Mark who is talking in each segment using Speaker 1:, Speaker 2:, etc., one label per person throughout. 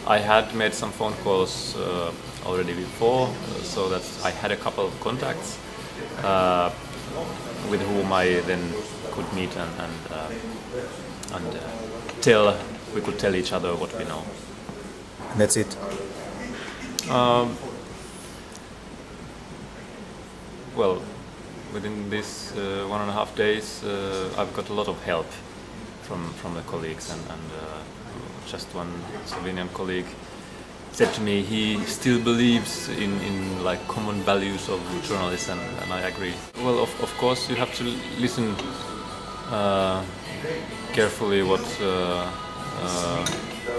Speaker 1: I had made some phone calls already before, so that I had a couple of contacts with whom I then could meet and we could tell each other what we know.
Speaker 2: That's it.
Speaker 1: Well, within this 1.5 days, I've got a lot of help from the colleagues, and just one Slovenian colleague said to me he still believes in like common values of journalism, and I agree. Well, of course you have to listen carefully what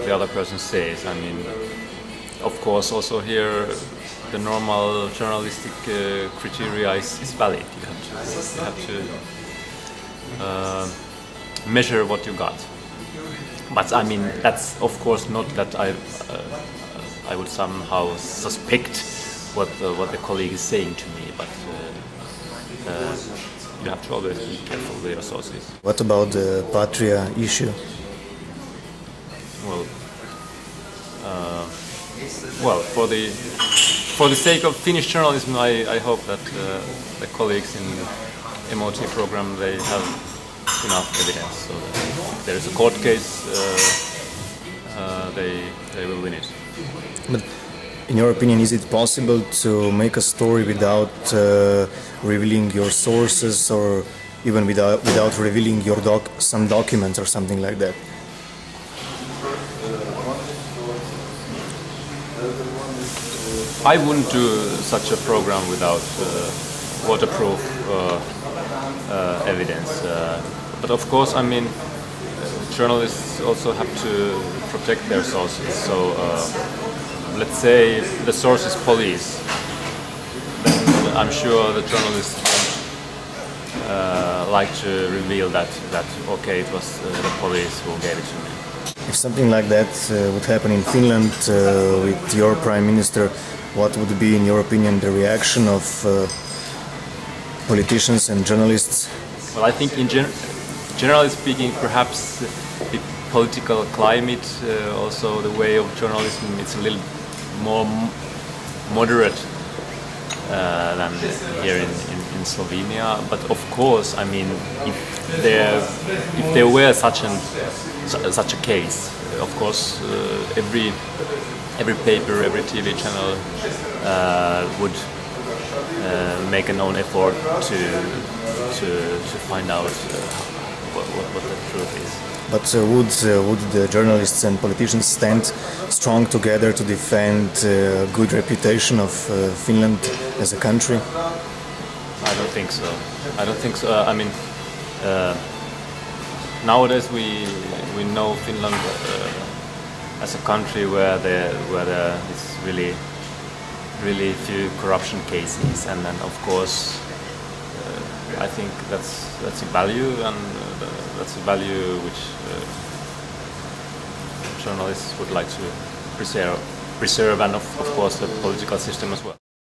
Speaker 1: the other person says. I mean, of course, also here the normal journalistic criteria is valid. You have to measure what you got. But I mean, that's of course not that I would somehow suspect what the colleague is saying to me. But you have to always be careful with your sources.
Speaker 2: What about the Patria issue?
Speaker 1: Well, for the sake of Finnish journalism, I hope that the colleagues in MOT program, they have enough evidence, so that if there is a court case, they will win it.
Speaker 2: But in your opinion, is it possible to make a story without revealing your sources, or even without revealing your some documents or something like that?
Speaker 1: I wouldn't do such a program without waterproof evidence. But of course, I mean, journalists also have to protect their sources. So let's say the source is police, then I'm sure the journalists like to reveal that okay, it was the police who gave it to me.
Speaker 2: If something like that would happen in Finland with your Prime Minister, what would be, in your opinion, the reaction of politicians and journalists?
Speaker 1: Well, I think generally speaking, perhaps the political climate, also the way of journalism, it's a little more moderate than here in Slovenia. But of course, I mean, if there were such a case, of course, every paper, every TV channel would make an own effort to find out what the truth is.
Speaker 2: But would the journalists and politicians stand strong together to defend a good reputation of Finland as a country?
Speaker 1: I don't think so. I don't think so. I mean, nowadays we know Finland as a country where there is really few corruption cases, and then of course I think that's a value, and that's a value which journalists would like to preserve, and of course the political system as well.